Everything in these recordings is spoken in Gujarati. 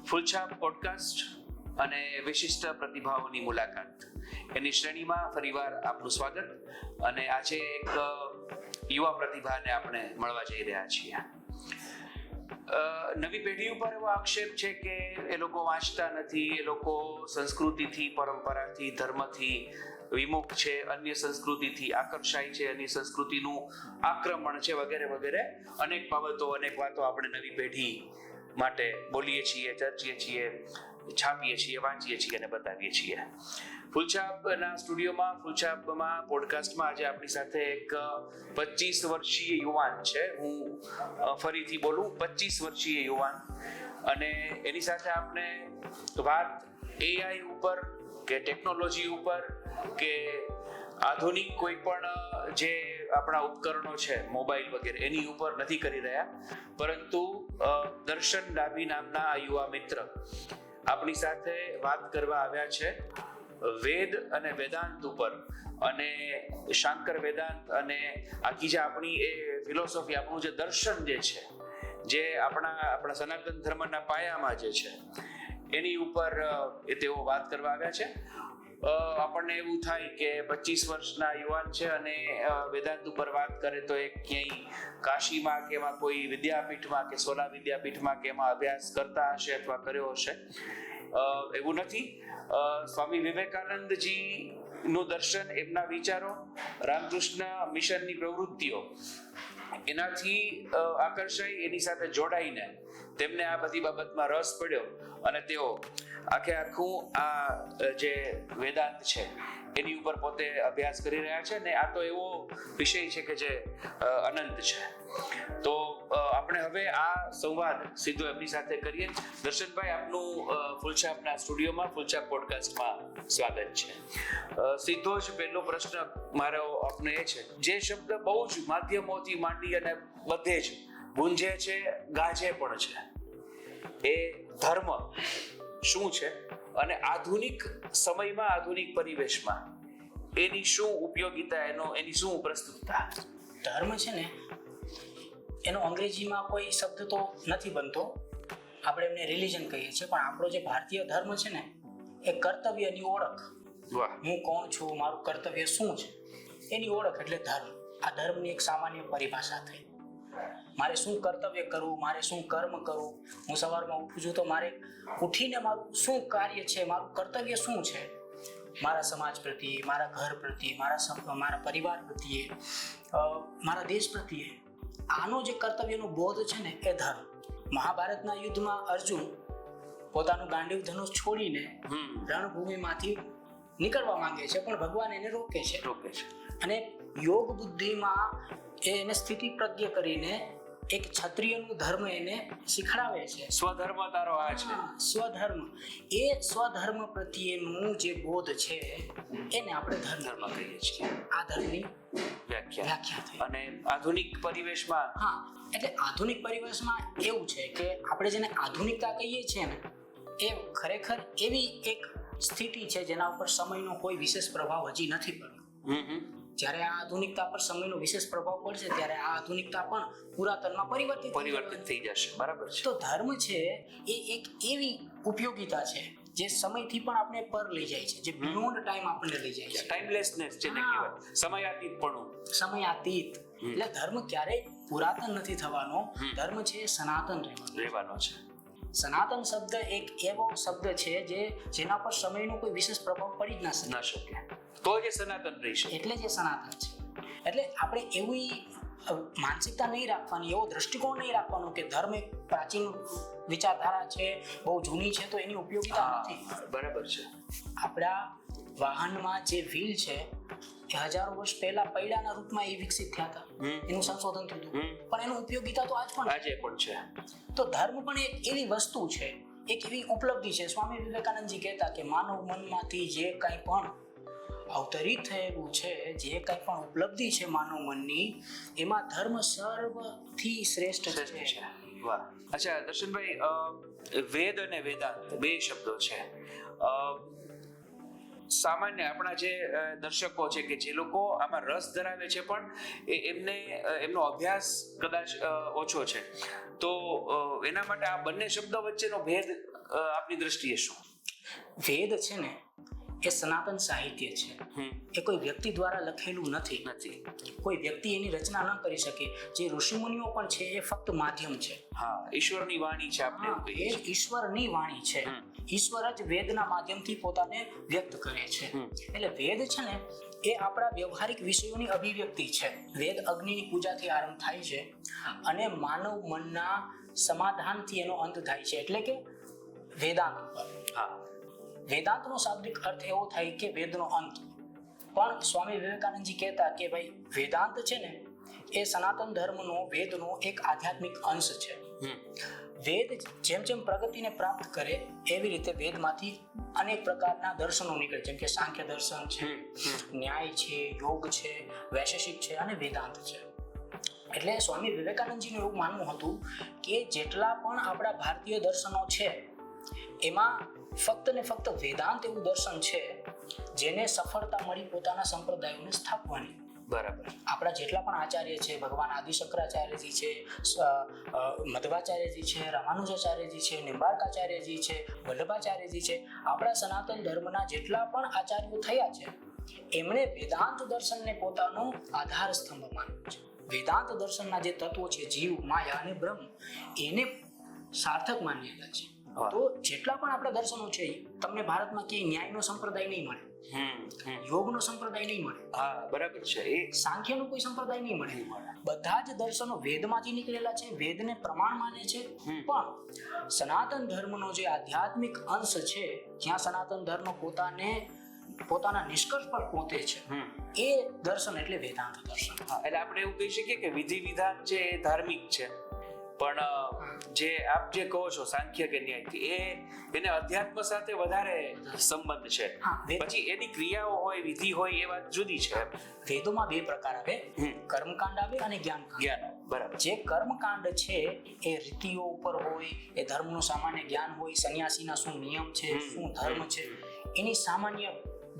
ફૂલછાપ પોડકાસ્ટ અને વિશિષ્ટ પ્રતિભાઓની મુલાકાત એની શ્રેણીમાં ફરીવાર આપનું સ્વાગત. અને આજે એક યુવા પ્રતિભાને આપણે મળવા જઈ રહ્યા છીએ. નવી પેઢી ઉપર એવો આક્ષેપ છે કે એ લોકો વાંચતા નથી, એ લોકો સંસ્કૃતિથી, પરંપરાથી, ધર્મથી વિમુખ છે, અન્ય સંસ્કૃતિથી આકર્ષાય છે, અન્ય સંસ્કૃતિનું આક્રમણ છે, વગેરે વગેરે અનેક બાબતો, અનેક વાતો આપણે નવી પેઢી માટે બોલીએ છીએ, ચર્ચીએ છીએ, છાપીએ છીએ, વાંચીએ છીએ અને બતાવીએ છીએ. ફૂલછાપના સ્ટુડિયોમાં, ફૂલછાપમાં પોડકાસ્ટમાં આજે આપણી સાથે એક 25 વર્ષીય યુવાન છે. હું ફરીથી બોલું, 25 વર્ષીય યુવાન. અને એની સાથે આપણે વાત એઆઈ ઉપર કે ટેકનોલોજી ઉપર કે આધુનિક કોઈ પણ જે આપણા ઉપકરણો છે, મોબાઈલ વગેરે, એની ઉપર નથી કરી રહ્યા, પરંતુ દર્શન ડાભી નામના આ યુવા મિત્ર આપણી સાથે વાત કરવા આવ્યા છે વેદ અને વેદાંત ઉપર. અને શાંકર વેદાંત અને આખી જે આપણી એ ફિલોસોફી, આપણું જે દર્શન જે છે, જે આપણા સનાતન ધર્મના પાયામાં જે છે, એની ઉપર તેઓ વાત કરવા આવ્યા છે. આપણને એવું થાય કે 25 વર્ષના યુવાન છે અને વેદાંત ઉપર વાત કરે તો એ ક્યાંય કાશીમાં કે એમાં કોઈ વિદ્યાપીઠમાં કે સોલા વિદ્યાપીઠમાં કે એમાં અભ્યાસ કરતા હશે અથવા કર્યો હશે. એવું નથી. સ્વામી વિવેકાનંદજી નું દર્શન, એમના વિચારો, રામકૃષ્ણ મિશનની પ્રવૃત્તિઓ, એનાથી આકર્ષાઈ, એની સાથે જોડાઈને તેમને આ બધી બાબતમાં રસ પડ્યો અને તેઓ આખું આ જે વેદાંત છે એની ઉપર પોતે અભ્યાસ કરી રહ્યા છે. ને આ તો એવો વિષય છે કે જે અનંત છે. તો આપણે હવે આ સંવાદ સીધો એમની સાથે કરીએ. દર્શનભાઈ, આપનું ફૂલછાપના સ્ટુડિયોમાં, ફૂલછાપ પોડકાસ્ટમાં સ્વાગત છે. સીધો જ પહેલો પ્રશ્ન મારો આપને એ છે, જે શબ્દ બહુ જ માધ્યમોથી માંડી અને બધે જ ગુંજે છે, ગાજે પણ છે, એ ધર્મ શું છે અને આધુનિક સમયમાં, આધુનિક પરિવેશમાં એની શું ઉપયોગિતા, એની શું પ્રસ્તુતતા? ધર્મ છે ને, એનો અંગ્રેજીમાં કોઈ શબ્દ તો નથી બનતો, આપણે એમને રિલિજન કહીએ છીએ, પણ આપણો જે ભારતીય ધર્મ છે ને, એ કર્તવ્યની ઓળખ. હું કોણ છું, મારું કર્તવ્ય શું છે, એની ઓળખ એટલે ધર્મ. આ ધર્મની એક સામાન્ય પરિભાષા થઈ. મારે શું કર્તવ્ય કરવું, મારે શું કર્મ કરવું, હું સવારમાં ઉઠું છું તો મારે ઉઠીને મારું શું કાર્ય છે, મારું કર્તવ્ય શું છે, મારા સમાજ પ્રત્યે, મારા ઘર પ્રત્યે, મારા પરિવાર પ્રત્યે, મારા દેશ પ્રત્યે. આનો જે કર્તવ્યનો બોધ છે ને, એ ધર્મ. મહાભારતના યુદ્ધમાં અર્જુન પોતાનું ગાંડીવ ધનુષ છોડીને રણભૂમિમાંથી નીકળવા માંગે છે, પણ ભગવાન એને રોકે છે. અને યોગ બુદ્ધિમાં એને સ્થિતિ પ્રજ્ઞ કરીને એક ક્ષત્રિયનું ધર્મ એને શીખડાવે છે. સ્વધર્મ તારો આ છે. સ્વધર્મ. એ સ્વધર્મ પ્રત્યેનું જે બોધ છે એને આપણે ધર્મ કહીએ છીએ. આ ધર્મની વ્યાખ્યા થઈ. અને આધુનિક પરિવેશમાં, એટલે આધુનિક પરિવેશમાં એવું છે કે આપણે જેને આધુનિકતા કહીએ છીએ ને, એ ખરેખર એવી એક સ્થિતિ છે જેના ઉપર સમયનો કોઈ વિશેષ પ્રભાવ હજી નથી પડ્યો. જ્યારે આ આધુનિકતા પર સમયનો વિશેષ પ્રભાવ પડશે ત્યારે આ આધુનિકતા પણ પુરાતનમાં પરિવર્તિત થઈ જશે. બરાબર છે. તો ધર્મ છે એ એક એવી ઉપયોગિતા છે જે સમયથી પણ આપણે પર લઈ જાય છે, જે બિયોન્ડ ટાઈમ આપણને લઈ જાય છે. ટાઈમલેસનેસ જેને કહેવાય, સમયાતીતપણું. સમયાતીત. એટલે ધર્મ ક્યારેય પુરાતન નથી થવાનો. ધર્મ છે એ સનાતન રહેવાનો છે. સનાતન શબ્દ એક એવો શબ્દ છે જેના પર સમયનો કોઈ વિશેષ પ્રભાવ પડી જ ન શકે. તો જે સનાતન રહેશે, એટલે જે સનાતન છે. એટલે આપણે એવી માનસિકતા નહીં રાખવાની, એવો દ્રષ્ટિકોણ નહીં રાખવાનો કે ધર્મ એક પ્રાચીન વિચારધારા છે, બહુ જૂની છે, તો એની ઉપયોગિતા નથી. બરાબર છે. આપણા વાહનમાં જે વ્હીલ છે એ હજારો વર્ષ પહેલા પૈડાના રૂપમાં એ વિકસિત થયા હતા, એનું સંશોધન થયું હતું, પણ એનું ઉપયોગિતા તો આજે પણ છે. તો ધર્મ પણ એક એવી વસ્તુ છે, એક એવી ઉપલબ્ધિ છે. સ્વામી વિવેકાનંદજી કહેતા કે માનવ મનમાંથી જે કંઈ પણ અવતરિત થયેલું છે, જે કંઈ પણ ઉપલબ્ધિ છે માનવ મનની, એમાં ધર્મ સર્વથી શ્રેષ્ઠ છે. વાહ. અચ્છા દર્શનભાઈ, વેદ અને વેદાંત બે શબ્દો છે. સામાન્ય આપણા જે દર્શકો છે કે જે લોકો આમાં રસ ધરાવે છે પણ એમનો અભ્યાસ કદાચ ઓછો છે, તો એના માટે આ બંને શબ્દો વચ્ચેનો ભેદ આપની દ્રષ્ટિએ શું? વેદ છે ને એ સનાતન સાહિત્ય છે. એ કોઈ વ્યક્તિ દ્વારા લખેલું નથી. કોઈ વ્યક્તિ એની રચના ન કરી શકે. જે ઋષિમુનિઓ પણ છે એ ફક્ત માધ્યમ છે. હા, ઈશ્વરની વાણી છે. આપણે એ ઈશ્વરની વાણી છે. ઈશ્વર જ વેદના માધ્યમથી પોતાને વ્યક્ત કરે છે. એટલે વેદ છે ને એ આપણા વ્યવહારિક વિષયોની અભિવ્યક્તિ છે. વેદ અગ્નિની પૂજાથી આરંભ થાય છે અને માનવ મનના સમાધાનથી એનો અંત થાય છે, એટલે કે વેદાંત ઉપર. હા, વેદાંતનો શાબ્દિક અર્થ એવો થાય કે વેદનો અંત. પણ સ્વામી વિવેકાનંદજી કહેતા કે ભાઈ વેદાંત છે ને એ સનાતન ધર્મનો વેદનો એક આધ્યાત્મિક અંશ છે. વેદ જેમ જેમ પ્રગતિને પ્રાપ્ત કરે એવી રીતે વેદમાંથી અનેક પ્રકારના દર્શનો નીકળે, જેમ કે સાંખ્ય દર્શન છે, ન્યાય છે, યોગ છે, વૈશેષિક છે અને વેદાંત છે. એટલે સ્વામી વિવેકાનંદજીનું એવું માનવું હતું કે જેટલા પણ આપણા ભારતીય દર્શનો છે એમાં ફક્ત ને ફક્ત વેદાંત એવું દર્શન છે જેને સફળતા મળી પોતાના સંપ્રદાયોને સ્થાપવાની. બરાબર. આપણા જેટલા પણ આચાર્ય છે, ભગવાન આદિ શંકરાચાર્યજી છે, મધ્વાચાર્યજી છે, રામાનુજાચાર્યજી છે, નિંબાર્કાચાર્યજી છે, વલ્લભાચાર્યજી છે, આપણા સનાતન ધર્મના જેટલા પણ આચાર્યો થયા છે એમણે વેદાંત દર્શનને પોતાનો આધાર સ્તંભ માન્યો છે. વેદાંત દર્શનના જે તત્વો છે જીવ, માયા અને બ્રહ્મ એને સાર્થક માન્યેલા છે. તો જેટલા પણ આપણા દર્શનો છે તમને ભારતમાં ક્યાંય ન્યાયનો સંપ્રદાય નહીં મળે, યોગનો સંપ્રદાય નહીં મળે. હા, બરાબર છે. એ સાંખ્યનો કોઈ સંપ્રદાય નહીં મળે. બધા જ દર્શનો વેદમાંથી નીકળેલા છે, વેદને પ્રમાણ માને છે. પણ સનાતન ધર્મનો જે આધ્યાત્મિક અંશ છે, જ્યાં સનાતન ધર્મ પોતાના નિષ્કર્ષ પર પહોંચે છે, એ દર્શન એટલે વેદાંત દર્શન. એટલે આપણે એવું કહી શકીએ કે વિધિ વિધાન છે એ ધાર્મિક છે, પણ જે આપ જે કહો છો સાંખ્ય કે ન્યાય એને અધ્યાત્મ સાથે વધારે સંબંધ છે. પછી એની ક્રિયાઓ હોય, વિધિ હોય, એ વાત જુદી છે. વેદોમાં બે પ્રકાર આવે, કર્મકાંડ આવે અને જ્ઞાન. બરાબર. જે કર્મકાંડ છે એ રીતિઓ ઉપર હોય, એ ધર્મનું સામાન્ય જ્ઞાન હોય, સંન્યાસીના શું નિયમ છે, શું ધર્મ છે, એની સામાન્ય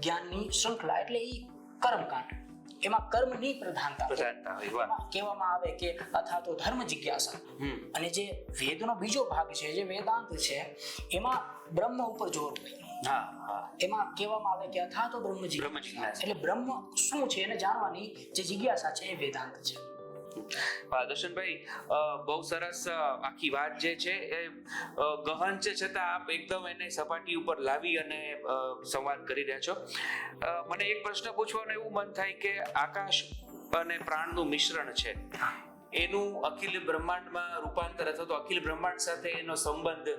જ્ઞાનની શૃંખલા, એટલે એ કર્મકાંડ. એમાં કર્મની પ્રધાનતા કહેવામાં આવે કે અથવા તો ધર્મ જિજ્ઞાસા. અને જે વેદનો બીજો ભાગ છે, જે વેદાંત છે, એમાં બ્રહ્મ ઉપર જોર હોય. એમાં કહેવામાં આવે કે અથવા તો બ્રહ્મ જિજ્ઞાસા, એટલે બ્રહ્મ શું છે એને જાણવાની જે જિજ્ઞાસા છે એ વેદાંત છે. દર્શનભાઈ, બહુ સરસ આખી વાત જે છે એ ગહન છે, છતાં આપ એકદમ એને સપાટી ઉપર લાવી અને સંવાદ કરી રહ્યા છો. મને એક પ્રશ્ન પૂછવાનું એવું મન થાય કે આકાશ અને પ્રાણનું મિશ્રણ છે, એનું અખિલ બ્રહ્માંડમાં રૂપાંતર અથવા તો અખિલ બ્રહ્માંડ સાથે એનો સંબંધ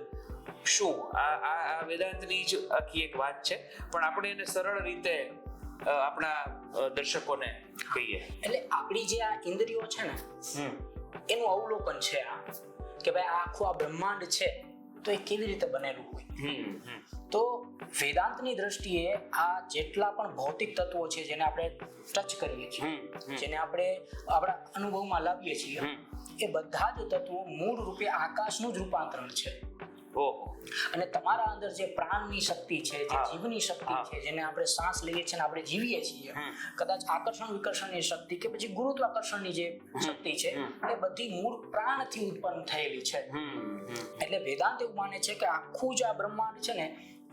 શું? આ વેદાંતની જ આખી એક વાત છે, પણ આપણે એને સરળ રીતે આપણા દર્શકોને કહીએ. એટલે આપણી જે આ ઇન્દ્રિયો છે ને એનું અવલોકન છે આ કે ભાઈ આ આખું આ બ્રહ્માંડ છે તો એ કેવી રીતે બનેલું હોય. તો વેદાંતની દ્રષ્ટિએ આ જેટલા પણ ભૌતિક તત્વો છે જેને આપણે ટચ કરીએ છીએ, જેને આપણે આપણા અનુભવમાં લાવીએ છીએ, એ બધા જ તત્વો મૂળ રૂપે આકાશનું જ રૂપાંતરણ છે. અને તમારા અંદર જે પ્રાણની શક્તિ છે, જે જીવની શક્તિ છે, જેને આપણે શ્વાસ લઈએ છીએ અને આપણે જીવીએ છીએ, કદાચ આકર્ષણ વિકર્ષણની શક્તિ કે પછી ગુરુત્વાકર્ષણની જે શક્તિ છે, એ બધી મૂળ પ્રાણથી ઉત્પન્ન થયેલી છે. એટલે વેદાંત એવું માને છે કે આખું જે આ બ્રહ્માંડ છે ને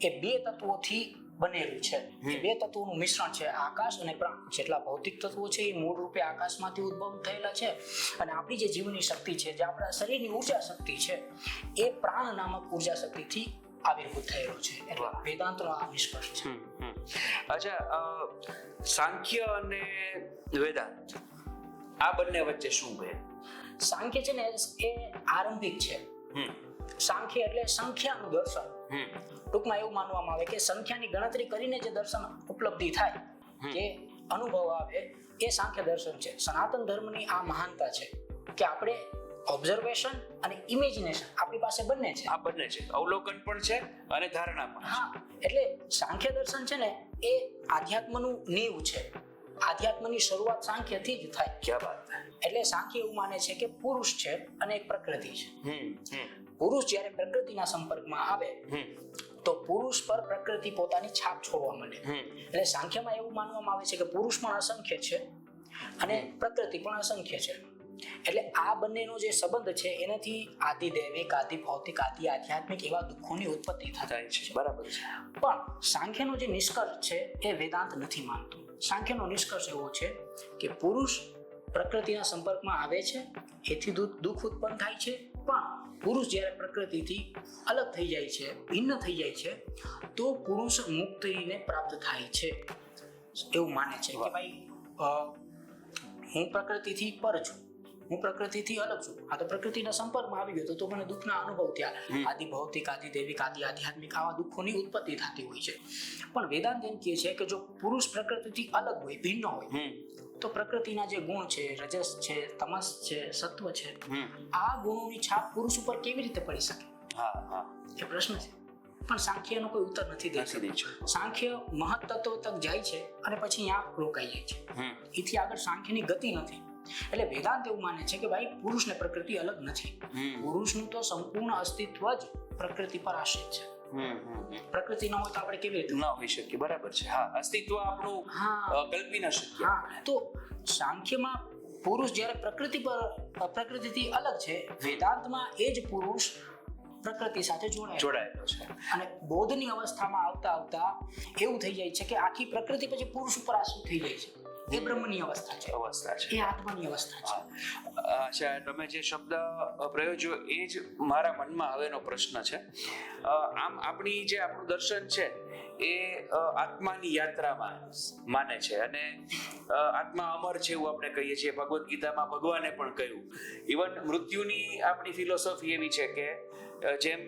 એ બે તત્વોથી બનેલું છે. એ બે તત્વોનું મિશ્રણ છે, આકાશ અને પ્રાણ. જેટલા ભૌતિક તત્વો છે એ મૂળ રૂપે આકાશમાંથી ઉદ્ભવ થયેલા છે, અને આપણી જે જીવની શક્તિ છે, જે આપણા શરીરની ઉર્જા શક્તિ છે, એ પ્રાણ નામક ઉર્જા શક્તિથી આવિર્ભૂત થયેલો છે. એટલે વેદાંતનો આ નિષ્કર્ષ છે. અચ્છા, સાંખ્ય અને વેદાંત આ બંને વચ્ચે શું ભેદ? સાંખ્ય છે ને એ આરંભિક છે. સાંખ્ય એટલે સંખ્યાનું દર્શન. ટૂંકમાં એવું માનવામાં આવે કે સંખ્યાની ગણતરી કરીને જે દર્શન ઉપલબ્ધિ થાય, જે અનુભવ આવે, એ સાંખ્ય દર્શન છે. સનાતન ધર્મની આ મહાનતા છે કે આપણે ઓબ્ઝર્વેશન અને ઇમેજિનેશન આપણી પાસે બંને છે. આ બંને છે, અવલોકન પણ છે અને ધારણા પણ. હા, એટલે સાંખ્ય દર્શન છે ને એ આધ્યાત્મનું નીવ છે. આધ્યાત્મની શરૂઆત સાંખ્યથી જ થાય. ક્યાં વાત! એટલે સાંખ્ય એવું માને છે કે પુરુષ છે અને એક પ્રકૃતિ છે. પુરુષ જ્યારે પ્રકૃતિના સંપર્કમાં આવે તો પુરુષ પર પ્રકૃતિ પોતાની છાપ છોડવા માંડે. એટલે સાંખ્યમાં એવું માનવામાં આવે છે કે પુરુષ પણ અસંખ્ય છે અને પ્રકૃતિ પણ અસંખ્ય છે. એટલે આ બંનેનો જે સંબંધ છે એનાથી આદિ દૈવિક, આદિ ભૌતિક, આદિ આધ્યાત્મિક એવા દુઃખોની ઉત્પત્તિ થાય છે. બરાબર છે. પણ સાંખ્યનો જે નિષ્કર્ષ છે એ વેદાંત નથી માનતું. સાંખ્યનો નિષ્કર્ષ એવો છે કે પુરુષ પ્રકૃતિના સંપર્કમાં આવે છે એથી દુઃખ ઉત્પન્ન થાય છે, પણ પુરુષ જ્યારે પ્રકૃતિથી અલગ થઈ જાય છે, ભિન્ન થઈ જાય છે, તો પુરુષ મુક્તિને પ્રાપ્ત થાય છે એવું માને છે કે ભાઈ હું પ્રકૃતિથી પર છું, હું પ્રકૃતિથી અલગ છું, આ તો પ્રકૃતિના સંપર્કમાં આવી ગયો તો મને દુઃખના અનુભવ થયા. આદિ ભૌતિક, આદિ દૈવિક, આદિ આધ્યાત્મિક આવા દુઃખોની ઉત્પત્તિ થતી હોય છે. પણ વેદાંત એમ કહે છે કે જો પુરુષ પ્રકૃતિથી અલગ હોય, ભિન્ન હોય, તો પ્રકૃતિના જે ગુણ છે, રજસ છે, તમસ છે, સત્વ છે, આ ગુણોની છાપ પુરુષ ઉપર કેવી રીતે પડી શકે? એ પ્રશ્ન છે. પણ સાંખ્યનો કોઈ ઉત્તર નથી દેતું. સાંખ્ય મહત તત્વ તક જાય છે અને પછી ત્યાં રોકાઈ જાય છે. એથી આગળ સાંખ્યની ગતિ નથી. એટલે વેદાંત એવું માને છે કે ભાઈ પુરુષ ને પ્રકૃતિ અલગ નથી. પુરુષનું તો સંપૂર્ણ અસ્તિત્વ જ પ્રકૃતિ પર આશ્રિત છે. પ્રકૃતિ ન હોય તો આપણે કેવી રીતે ન હોઈ શકીએ? બરાબર છે. અસ્તિત્વ આપણું કલ્પી ન શકીએ. તો સાંખ્યમાં પુરુષ જ્યારે પ્રકૃતિથી અલગ છે, વેદાંતમાં એ જ પુરુષ પ્રકૃતિ સાથે જોડાયેલો છે. અને બોધની અવસ્થામાં આવતા એવું થઈ જાય છે કે આખી પ્રકૃતિ પછી પુરુષ ઉપર આશ્રિત થઈ જાય છે. એ બ્રહ્મની અવસ્થા છે, એ આત્માની અવસ્થા છે. અચ્છા, તમે જે શબ્દ પ્રયોજ્યો એ જ મારા મનમાં હવેનો પ્રશ્ન છે. આમ આપણું દર્શન છે એ આત્માની યાત્રામાં માને છે અને આત્મા અમર છે એવું આપણે કહીએ છીએ. ભગવદ્ ગીતામાં ભગવાને પણ કહ્યું. ઇવન મૃત્યુની આપણી ફિલોસોફી એવી છે કે જેમ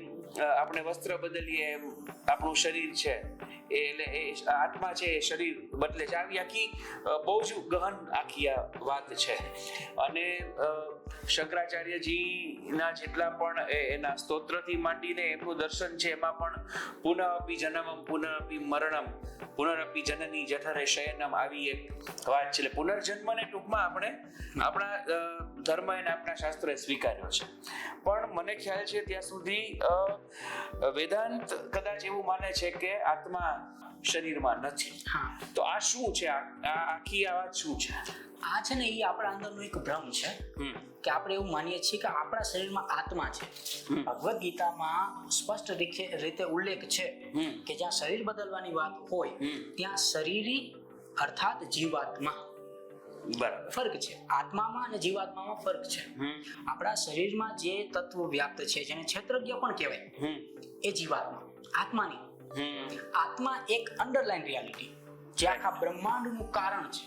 આપણે વસ્ત્ર બદલીએ એમ આપણું શરીર છે એટલે એ આત્મા છે એ શરીર બદલે છે. આવી આખી બહુ જ ગહન આખી આ વાત છે. અને શંકરાચાર્યજીના જેટલા પણ એના સ્તોત્રથી માંડીને એમનું દર્શન છે એમાં પણ પુનઃ અપી જન્મમ પુનઃ અપી મરણમ પુનરપી જનની જઠરે શયનમ આવી એક વાત છે. એટલે પુનર્જન્મને ટૂંકમાં આપણે આપણા ધર્મ અને આપણા શાસ્ત્રોએ સ્વીકાર્યો છે. પણ મને ખ્યાલ છે ત્યાં સુધી વેદાંત કદાચ એવું માને છે કે આત્મા શરીરમાં નથી. તો આ શું છે? આ આખી આ વાત શું છે? આ છે ને એ આપણા અંદરનો એક ભ્રમ છે કે આપણે એવું માનીએ છીએ કે આપણા શરીરમાં આત્મા છે. ભગવદ્ ગીતામાં સ્પષ્ટ રીતે ઉલ્લેખ છે કે જ્યાં શરીર બદલવાની વાત હોય ત્યાં શરીરી અર્થાત જીવાત્મા ફર્ક છે. આત્મામાં અને જીવાત્મામાં ફર્ક છે. આપણા શરીરમાં જે તત્વ વ્યાપ્ત છે જેને ક્ષેત્રજ્ઞ પણ કહેવાય એ જીવાત્મા, આત્મા નહીં. આત્મા એક અંડરલાઈન રિયાલિટી જે આખા બ્રહ્માંડનું કારણ છે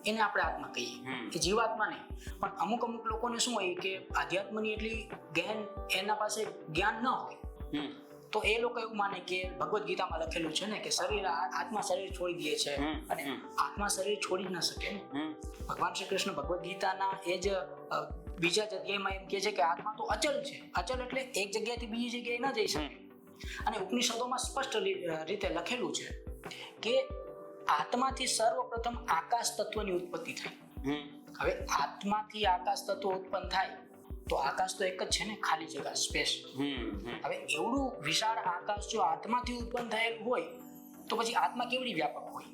એને આપણે આત્મા કહીએ, એ જીવાત્મા નહીં. પણ અમુક લોકોને શું હોય કે આધ્યાત્મની એટલી ગહેન એના પાસે જ્ઞાન ન હોય તો એ લોકો એવું માને કે ભગવદ્ ગીતામાં લખેલું છે ને કે આત્મા શરીર છોડી દે છે અને આત્મા શરીર છોડી જ ન શકે ને. ભગવાન શ્રી કૃષ્ણ ભગવદ્ ગીતાના એ જ બીજા જગ્યામાં એમ કહે છે કે આત્મા તો અચલ છે. અચલ એટલે એક જગ્યાએથી બીજી જગ્યાએ ન જઈ શકે. અને ઉપનિષદોમાં સ્પષ્ટ રીતે લખેલું છે કે આત્માથી સર્વપ્રથમ આકાશ તત્વની ઉત્પત્તિ થઈ. હવે આત્માથી આકાશ તત્વ ઉત્પન્ન થાય તો આકાશ તો એક જ છે ને, ખાલી જગ્યા, સ્પેસ. હવે એવડું વિશાળ આકાશ જો આત્માથી ઉત્પન્ન થયેલું હોય તો પછી આત્મા કેવડી વ્યાપક હોય?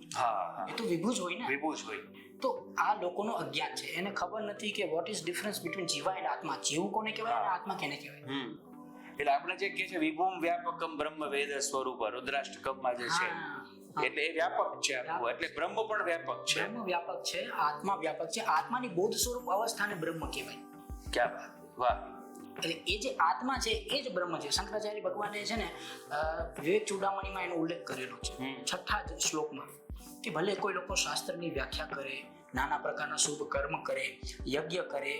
એ તો વિભુજ હોય ને. વિભુજ હોય. તો આ લોકોનો અજ્ઞાન છે. એને ખબર નથી કે what is difference between Jiva and આત્મા. જીવ કોને કહેવાય અને આત્મા કેને કહેવાય? એટલે આપણે જે કહે છે વિભુમ વ્યાપકમ બ્રહ્મ વેદ સ્વરૂપ રુદ્રાષ્ટકમમાં જે છે એટલે એ વ્યાપક છે આખું. એટલે બ્રહ્મ પણ વ્યાપક છે. બ્રહ્મ વ્યાપક છે, આત્મા વ્યાપક છે. આત્માની બોધ સ્વરૂપ અવસ્થાને બ્રહ્મ કહેવાય. ક્યાં વાત! વાહ! એટલે એ જે આત્મા છે એ જ બ્રહ્મ છે. શંકરાચાર્ય ભગવાને છે ને વિવેક ચૂડામણીમાં એનો ઉલ્લેખ કરેલો છે 6ઠ્ઠા શ્લોકમાં કે ભલે કોઈ લોકો શાસ્ત્રની વ્યાખ્યા કરે, નાના પ્રકારના શુભ કર્મ કરે, યજ્ઞ કરે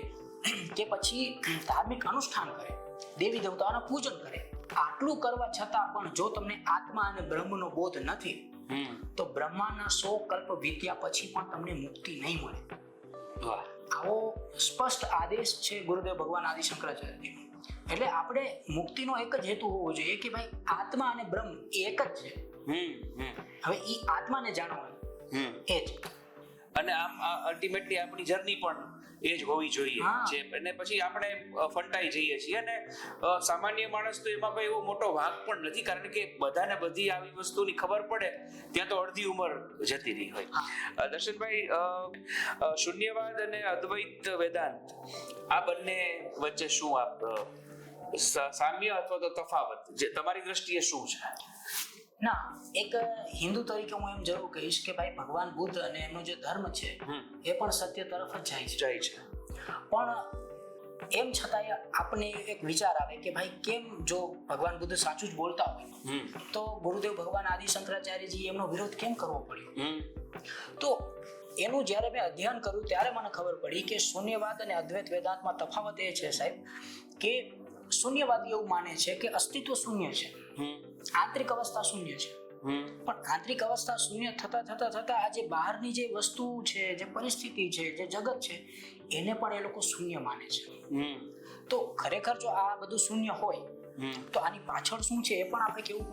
કે પછી ધાર્મિક અનુષ્ઠાન કરે, દેવી દેવતાઓનું પૂજન કરે, આટલું કરવા છતાં પણ જો તમને આત્મા અને બ્રહ્મનો બોધ નથી તો બ્રહ્માના 100 કલ્પ વીત્યા પછી પણ તમને મુક્તિ નહીં મળે. આવો સ્પષ્ટ આદેશ છે ગુરુદેવ ભગવાન આદિ શંકરાચાર્યજી. એટલે આપણે મુક્તિનો એક જ હેતુ હોવો જોઈએ કે ભાઈ આત્મા અને બ્રહ્મ એક જ છે. હવે એ આત્માને જાણવાનું એ જ. અને આમ અલ્ટિમેટલી આપણી જર્ની પણ એ જ હોવી જોઈએ હા. જે અને પછી આપણે ફંટાઈ જઈએ છીએ અને સામાન્ય માણસ તો એમાં કોઈ એવો મોટો વાંક પણ નથી કારણ કે બધાને બધી આવી વસ્તુની ખબર પડે ત્યાં તો અડધી ઉંમર જતી રહી હોય. દર્શનભાઈ, શૂન્યવાદ અને અદ્વૈત વેદાંત આ બંને વચ્ચે શું આપ સામ્ય અથવા તો તફાવત જે તમારી દ્રષ્ટિએ શું છે? ના, એક હિન્દુ તરીકે હું એમ જરૂર કહીશ કે ભાઈ ભગવાન બુદ્ધ અને એમનો જે ધર્મ છે એ પણ સત્ય તરફ જ જાય છે. પણ એમ છતાંય આપણને એક વિચાર આવે કે ભાઈ કેમ જો ભગવાન બુદ્ધ સાચું જ બોલતા હોય તો ગુરુદેવ ભગવાન આદિ શંકરાચાર્યજી એમનો વિરોધ કેમ કરવો પડ્યો? તો એનું જ્યારે મેં અધ્યયન કર્યું ત્યારે મને ખબર પડી કે શૂન્યવાદ અને અદ્વૈત વેદાંતમાં તફાવત એ છે સાહેબ કે શૂન્યવાદી એવું માને છે કે અસ્તિત્વ શૂન્ય છે, આંતરિક અવસ્થા શૂન્ય છે, પણ આંતરિક અવસ્થા શૂન્ય થતા આ જે બહારની જે વસ્તુ છે, જે પરિસ્થિતિ છે, જે જગત છે એને પણ એ લોકો શૂન્ય માને છે. તો ખરેખર જો આ બધું શૂન્ય હોય તો આની પાછળ શું છે એ પણ આપણે કેવું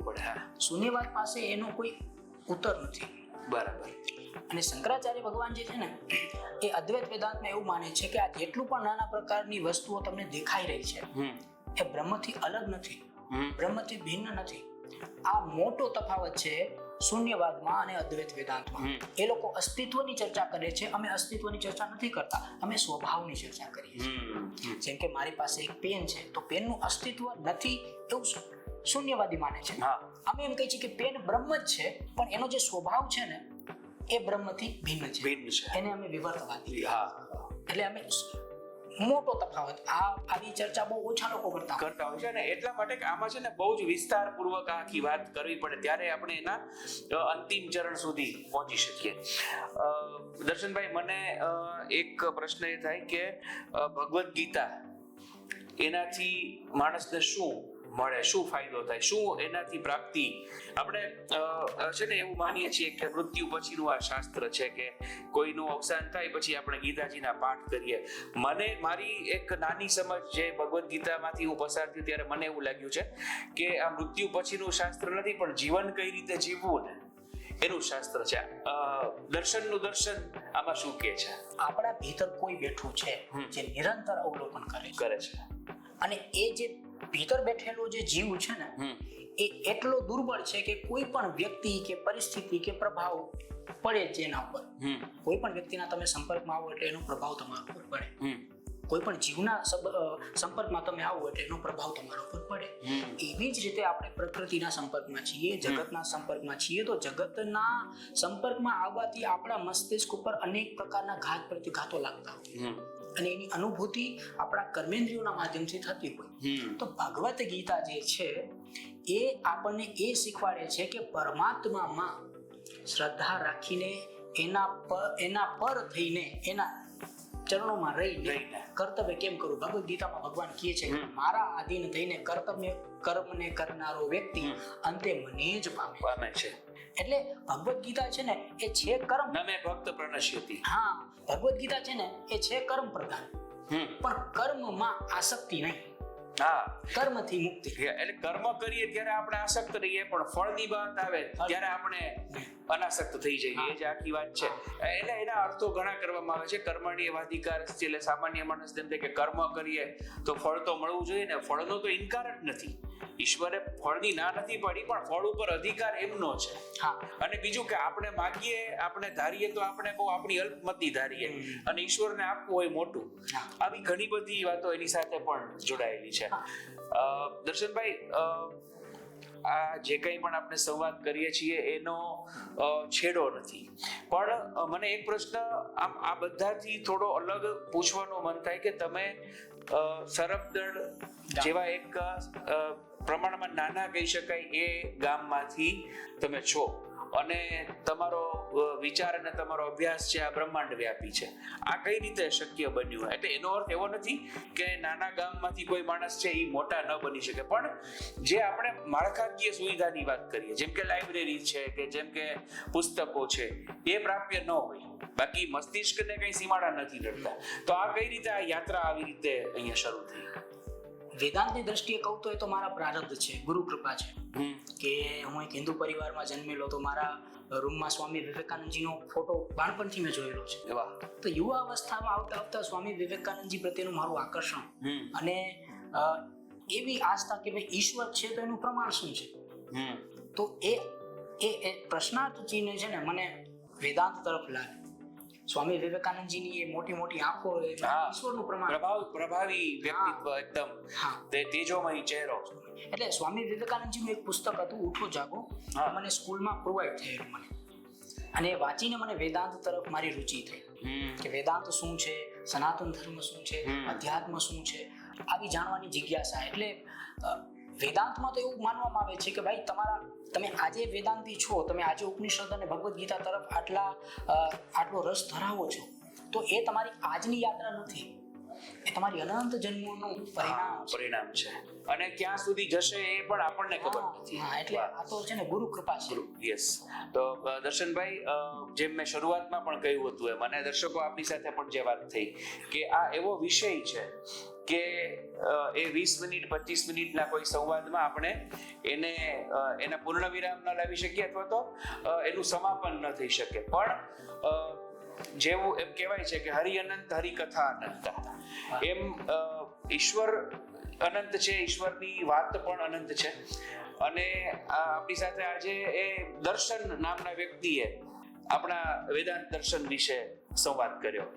પડે. શૂન્યવાદ પાસે એનો કોઈ ઉત્તર નથી. બરાબર. અને શંકરાચાર્ય ભગવાન જે છે ને એ અદ્વૈત વેદાંતમાં એવું માને છે કે આ જેટલું પણ નાના પ્રકારની વસ્તુઓ તમને દેખાઈ રહી છે એ બ્રહ્મથી અલગ નથી, બ્રહ્મથી ભિન્ન નથી. આ મોટો તફાવત છે શૂન્યવાદમાં અને અદ્વૈત વેદાંતમાં. એ લોકો અસ્તિત્વની ચર્ચા કરે છે, અમે અસ્તિત્વની ચર્ચા નથી કરતા, અમે સ્વભાવની ચર્ચા કરીએ છીએ. જેમ કે મારી પાસે એક પેન છે તો પેનનું અસ્તિત્વ નથી એવું શૂન્યવાદી માને છે. અમે એમ કહીએ છીએ કે પેન બ્રહ્મ જ છે પણ એનો જે સ્વભાવ છે ને એ બ્રહ્મથી ભિન્ન છે. એને અમે વિવર્તવાદી. એટલે અમે મોટો તફાવત આવી ચર્ચા બહુ ઓછા લોકો કરતા હોય છે ને એટલા માટે કે આમાં છે ને બહુ જ વિસ્તારપૂર્વક આખી વાત કરવી પડે ત્યારે આપણે એના અંતિમ ચરણ સુધી પહોંચી શકીએ. દર્શનભાઈ, મને એક પ્રશ્ન એ થાય કે ભગવદ્ ગીતા એનાથી માણસને શું મળે, શું ફાયદો થાય, શું એનાથી પ્રાપ્તિ? આપણે છે ને એવું માનીએ છીએ કે મૃત્યુ પછીનું આ શાસ્ત્ર છે કે કોઈનું અવસાન થાય પછી આપણે ગીતાજીના પાઠ કરીએ. મને મારી એક નાની સમજ જે ભગવદ્ ગીતામાંથી હું પસાર થયું ત્યારે મને એવું લાગ્યું છે કે આ મૃત્યુ પછીનું શાસ્ત્ર નથી પણ જીવન કઈ રીતે જીવવું ને એનું શાસ્ત્ર છે. દર્શનનું દર્શન આમાં શું કહે છે? આપણા ભીતર કોઈ બેઠું છે જે નિરંતર અવલોકન કરે છે અને એ જે ભીતર બેઠેલો જે જીવ છે ને એ એટલો દુર્બળ છે કે કોઈ પણ વ્યક્તિ કે પરિસ્થિતિ કે પ્રભાવ પડે જેના ઉપર, કોઈ પણ વ્યક્તિના તમે સંપર્કમાં આવો એટલે એનો પ્રભાવ તમારા ઉપર પડે, કોઈ પણ જીવના સંપર્કમાં તમે આવો એટલે એનો પ્રભાવ તમારા ઉપર પડે. એવી જ રીતે આપણે પ્રકૃતિના સંપર્કમાં છીએ, જગતના સંપર્કમાં છીએ તો જગતના સંપર્કમાં આવવાથી આપણા મસ્તિષ્ક ઉપર અનેક પ્રકારના ઘાત પ્રતિઘાતો લાગતા હોય અને એની અનુભૂતિ આપણા કર્મેન્દ્રિયોના માધ્યમથી થતી હોય. તો ભગવદ્ ગીતા જે છે એ આપણને એ શીખવાડે છે કે પરમાત્મામાં શ્રદ્ધા રાખીને એના પર થઈને એના ચરણોમાં રહીને કર્તવ્ય કેમ કરવું. ભગવદ્ ગીતામાં ભગવાન કહે છે કે મારા આધીન થઈને કર્મને કરનારો વ્યક્તિ અંતે મને જ પામે છે. એટલે ભગવદ્ ગીતા છે ને એ છે કર્મ નમે ભક્ત પ્રણશ્યતિ. ભગવદ્ ગીતા છે ને એ છે કર્મ પ્રધાન પણ કર્મમાં આસક્તિ નહીં, કર્મથી મુક્તિ. એટલે કર્મ કરીએ ત્યારે આપણે આસક્ત રહીએ પણ ફળની વાત આવે ત્યારે આપણે અનાસક્ત થઈ જઈએ. એ જ આખી વાત છે. એટલે એના અર્થો ઘણા કરવામાં આવે છે. કર્મણીય અધિકાર એટલે સામાન્ય માણસ તેમ કે કર્મ કરીએ તો ફળ તો મળવું જોઈએ ને, ફળનો તો ઇનકાર જ નથી. ઈશ્વરે ફળની ના નથી પાડી પણ ફળ ઉપર અધિકાર એમનો છે. અને બીજું કે આપણે માગીએ, આપણે ધારીએ તો આપણે બહુ આપણી અલ્પમતી ધારીએ અને ઈશ્વરને આપવું હોય મોટું. આવી ઘણી બધી વાતો એની સાથે પણ જોડાયેલી છે. દર્શનભાઈ, આ જે કંઈ પણ આપણે સંવાદ કરીએ છીએ એનો છેડો નથી પણ મને એક પ્રશ્ન આ બધાથી થોડો અલગ પૂછવાનો મન થાય કે તમે સરપદળ જેવા એક પ્રમાણમાં નાના કહી શકાય એ ગામમાંથી તમે છો અને તમારો વિચાર અને તમારો અભ્યાસ છે આ બ્રહ્માંડ વ્યાપી છે. આ કઈ રીતે શક્ય બન્યું? એટલે એનો અર્થ એવો નથી કે નાના ગામમાંથી કોઈ માણસ છે એ મોટા ન બની શકે, પણ જે આપણે માળખાકીય સુવિધાની વાત કરીએ જેમ કે લાઇબ્રેરી છે કે જેમ કે પુસ્તકો છે એ પ્રાપ્ય ન હોય, બાકી મસ્તિષ્કને કઈ સીમાડા નથી નડતા, તો આ કઈ રીતે આ યાત્રા આવી રીતે અહીંયા શરૂ થઈ? વેદાંતની દ્રષ્ટિએ કહું તો એ તો મારા પ્રારબ્ધ છે, ગુરુ કૃપા છે કે હું એક હિન્દુ પરિવારમાં જન્મેલો તો મારા રૂમમાં સ્વામી વિવેકાનંદજીનો ફોટો બાળપણથી મેં જોયેલો છે. તો યુવા અવસ્થામાં આવતા આવતા સ્વામી વિવેકાનંદજી પ્રત્યેનું મારું આકર્ષણ અને એવી આસ્થા કે ભાઈ ઈશ્વર છે તો એનું પ્રમાણ શું છે. તો એ પ્રશ્નાર્થ ચિહ્ન છે ને મને વેદાંત તરફ લાવે. સ્વામી વિવેકાનંદજીની એ મોટી મોટી આંખો ઈશ્વરનું પ્રમાણ, પ્રભાવી વ્યક્તિત્વ, એકદમ તેજોમય ચહેરો. એટલે સ્વામી વિવેકાનંદજીનું એક પુસ્તક હતું ઉઠો જાગો, મને સ્કૂલમાં પ્રોવાઈડ થયેલું મને, અને એ વાંચીને મને વેદાંત તરફ મારી રુચિ થઈ કે વેદાંત શું છે, સનાતન ધર્મ શું છે, અધ્યાત્મ શું છે, આવી જાણવાની જિજ્ઞાસા. એટલે વેદાંતમાં તો એવું માનવામાં આવે છે કે ભાઈ તમે આજે વેદાંતી છો, તમે આજે ઉપનિષદ અને ભગવદ્ ગીતા તરફ આટલો રસ ધરાવો છો, તો એ તમારી આજની યાત્રા નથી, એ તમારી અનંત જન્મોનું પરિણામ છે, અને ક્યાં સુધી જશે એ પણ આપણને ખબર નથી. એટલે આ તો છે ને ગુરુ કૃપા છે. યસ. તો દર્શનભાઈ, જેમ મેં શરૂઆતમાં પણ કહ્યું હતું એમ, અને દર્શકો આપની સાથે પણ જે વાત થઈ કે આ એવો વિષય છે કે એ 20 મિનિટ 25 મિનિટના કોઈ સંવાદમાં આપણે એના પૂર્ણ વિરામ ન લાવી શકીએ અથવા તો એનું સમાપન ન થઈ શકે. પણ જેવું એમ કહેવાય છે કે હરિ અનંત હરિ કથા અનંત, એમ ઈશ્વર અનંત છે, ઈશ્વરની વાત પણ અનંત છે. અને આપણી સાથે આજે એ દર્શન નામના વ્યક્તિએ આપણા વેદાંત દર્શન વિશે સંવાદ કર્યો.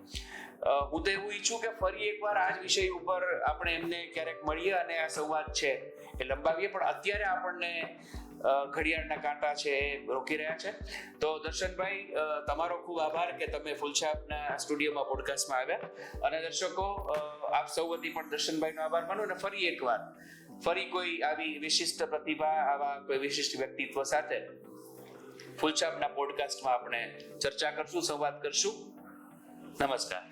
હું તો એવું ઈચ્છું કે ફરી એકવાર આ જ વિષય ઉપર આપણે એમને ક્યારેક મળીએ અને આ સંવાદ છે એ લંબાવીએ, પણ અત્યારે આપણને ઘડિયાળના કાંટા છે એ રોકી રહ્યા છે. તો દર્શનભાઈ, તમારો ખૂબ આભાર કે તમે ફૂલછાપના સ્ટુડિયોમાં પોડકાસ્ટમાં આવ્યા, અને દર્શકો આપ સૌ વતી પણ દર્શનભાઈનો આભાર માનો. અને ફરી એકવાર કોઈ આવી વિશિષ્ટ પ્રતિભા, આવા કોઈ વિશિષ્ટ વ્યક્તિત્વ સાથે ફૂલછાપના પોડકાસ્ટમાં આપણે ચર્ચા કરશું, સંવાદ કરશું. નમસ્કાર.